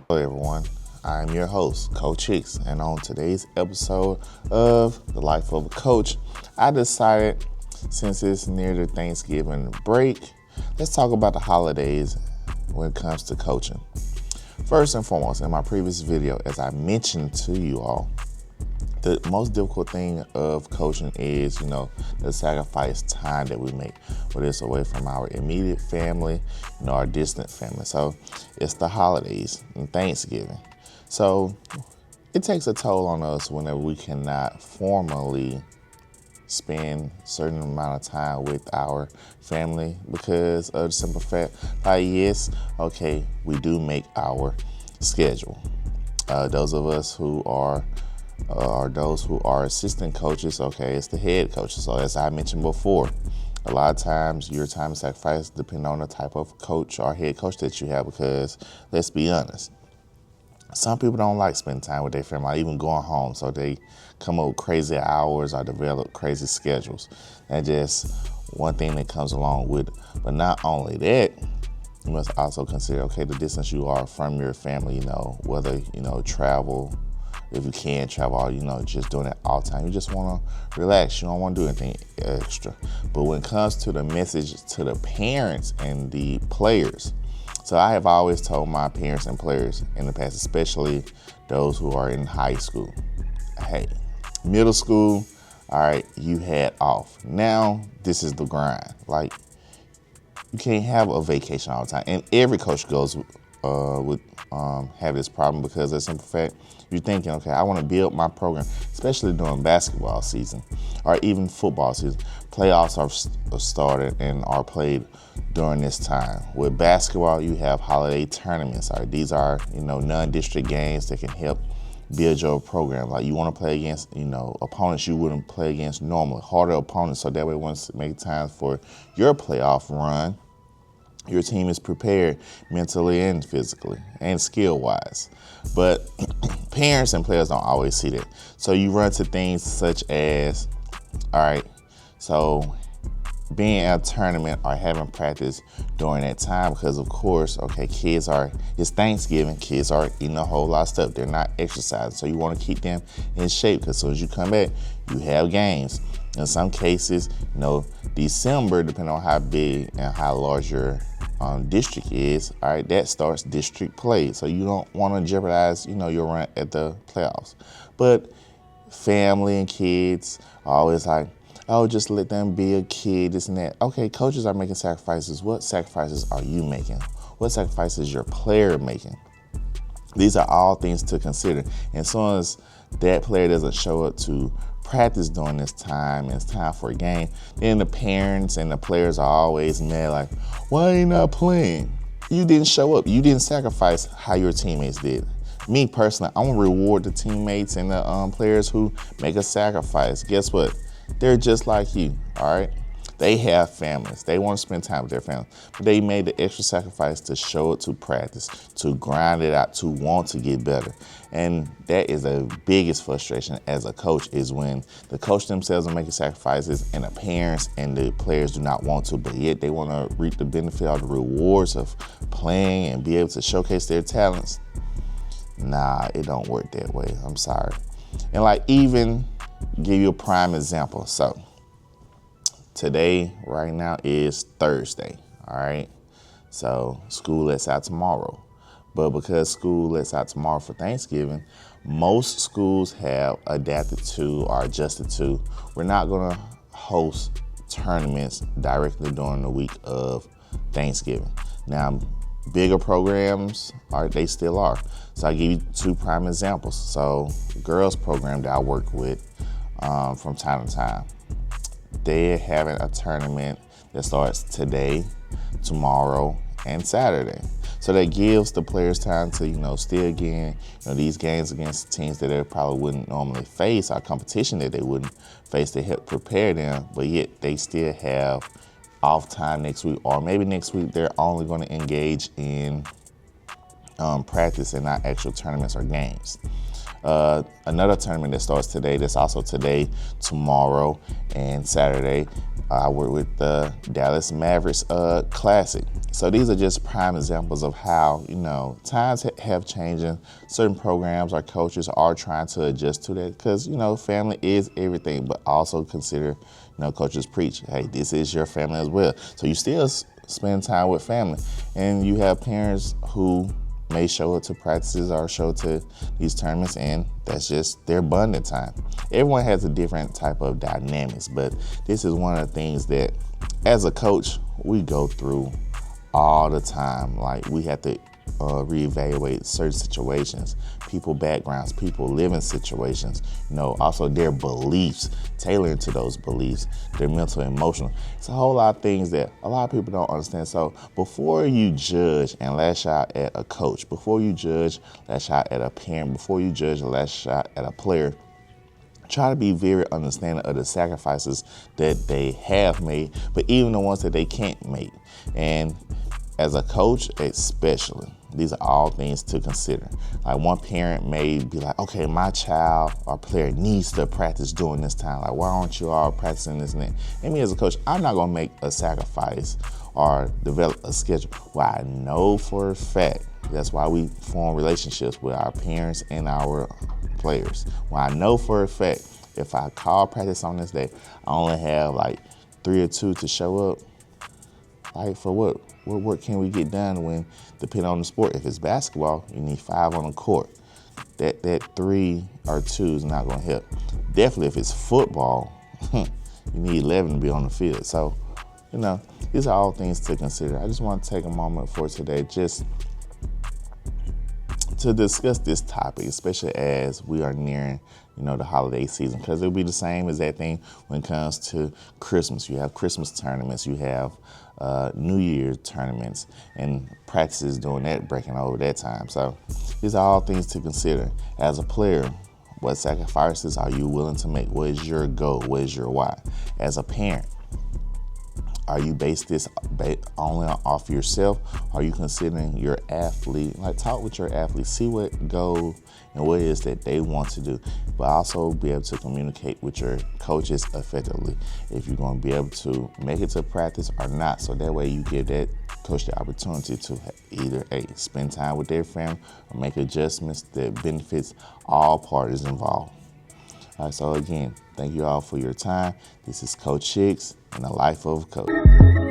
Hello everyone, I'm your host, Coach Hicks, and on today's episode of The Life of a Coach, I decided, since it's near the Thanksgiving break, let's talk about the holidays when it comes to coaching. First and foremost, in my previous video, as I mentioned to you all, the most difficult thing of coaching is, the sacrifice time that we make, whether it's away from our immediate family, our distant family. So it's the holidays and Thanksgiving. So it takes a toll on us whenever we cannot formally spend a certain amount of time with our family because of the simple fact, we do make our schedule. Those of us who are those who are assistant coaches, it's the head coaches. So as I mentioned before, a lot of times your time is sacrificed depending on the type of coach or head coach that you have, because let's be honest, some people don't like spending time with their family, or even going home, so they come up with crazy hours or develop crazy schedules. That's just one thing that comes along with it. But not only that, you must also consider, the distance you are from your family, whether, travel, if you can travel, or, just doing it all the time. You just want to relax. You don't want to do anything extra. But when it comes to the message to the parents and the players, so I have always told my parents and players in the past, especially those who are in high school, hey, middle school, all right, you had off. Now, this is the grind. Like, you can't have a vacation all the time. And every coach goes would have this problem, because of the simple fact, you're thinking, I want to build my program, especially during basketball season or even football season. Playoffs are started and are played during this time. With basketball, you have holiday tournaments. These are, non-district games that can help build your program. Like, you want to play against, opponents you wouldn't play against normally, harder opponents, so that way once it makes time for your playoff run, your team is prepared mentally and physically and skill-wise. But parents and players don't always see that. So you run to things such as, so being at a tournament or having practice during that time, because of course, it's Thanksgiving, kids are eating a whole lot of stuff. They're not exercising. So you want to keep them in shape, because as soon as you come back, you have games. In some cases, December, depending on how big and how large your district is, that starts district play. So you don't want to jeopardize, your run at the playoffs. But family and kids are always like, just let them be a kid, this and that. Okay, coaches are making sacrifices. What sacrifices are you making? What sacrifices is your player making? These are all things to consider. And as soon as that player doesn't show up to practice during this time, and it's time for a game, then the parents and the players are always mad, like, why are you not playing? You didn't show up. You didn't sacrifice how your teammates did. Me personally, I want to reward the teammates and the players who make a sacrifice. Guess what? They're just like you, all right? They have families. They want to spend time with their family. But they made the extra sacrifice to show it, to practice, to grind it out, to want to get better. And that is the biggest frustration as a coach, is when the coach themselves are making sacrifices and the parents and the players do not want to, but yet they want to reap the benefit of the rewards of playing and be able to showcase their talents. Nah, it don't work that way. I'm sorry. And even give you a prime example. So today, right now, is Thursday, all right? So school lets out tomorrow. But because school lets out tomorrow for Thanksgiving, most schools have adapted to or adjusted to, we're not going to host tournaments directly during the week of Thanksgiving. Now, bigger programs, they still are. So I give you two prime examples. So the girls program that I work with from time to time, they're having a tournament that starts today, tomorrow, and Saturday. So that gives the players time to, still gain, these games against teams that they probably wouldn't normally face, or competition that they wouldn't face, to help prepare them, but yet they still have off time next week, or maybe next week they're only going to engage in practice and not actual tournaments or games. Another tournament that starts today, that's also today, tomorrow, and Saturday, I work with the Dallas Mavericks Classic. So these are just prime examples of how, times have changed, and certain programs or coaches are trying to adjust to that because, family is everything, but also consider, coaches preach, hey, this is your family as well. So you still spend time with family, and you have parents who may show up to practices or show to these tournaments, and that's just their bonding time. Everyone has a different type of dynamics, but this is one of the things that as a coach we go through all the time. Like, we have to reevaluate certain situations, people backgrounds, people living situations, also their beliefs, tailoring to those beliefs, their mental, emotional. It's a whole lot of things that a lot of people don't understand. So before you judge and lash out at a coach, before you judge, lash out at a parent, before you judge and lash out at a player, try to be very understanding of the sacrifices that they have made, but even the ones that they can't make. And as a coach, especially, these are all things to consider. Like, one parent may be like, okay, my child or player needs to practice during this time. Like, why aren't you all practicing this and that? And me as a coach, I'm not gonna make a sacrifice or develop a schedule where I know for a fact. That's why we form relationships with our parents and our players. When I know for a fact, if I call practice on this day, I only have like 3 or 2 to show up. Like, for what? What work can we get done when, depending on the sport, if it's basketball, you need 5 on the court. That 3 or 2 is not going to help. Definitely if it's football, you need 11 to be on the field. So, these are all things to consider. I just want to take a moment for today just to discuss this topic, especially as we are nearing, the holiday season, because it'll be the same as that thing when it comes to Christmas. You have Christmas tournaments, you have New Year's tournaments, and practices doing that, breaking over that time. So these are all things to consider. As a player, what sacrifices are you willing to make? What is your goal? What is your why? As a parent, are you based this only off yourself? Are you considering your athlete? Like, talk with your athlete, see what goal and what it is that they want to do, but also be able to communicate with your coaches effectively if you're going to be able to make it to practice or not. So that way you give that coach the opportunity to either spend time with their family or make adjustments that benefits all parties involved. All right, so again, thank you all for your time. This is Coach Chicks and the Life of a Coach.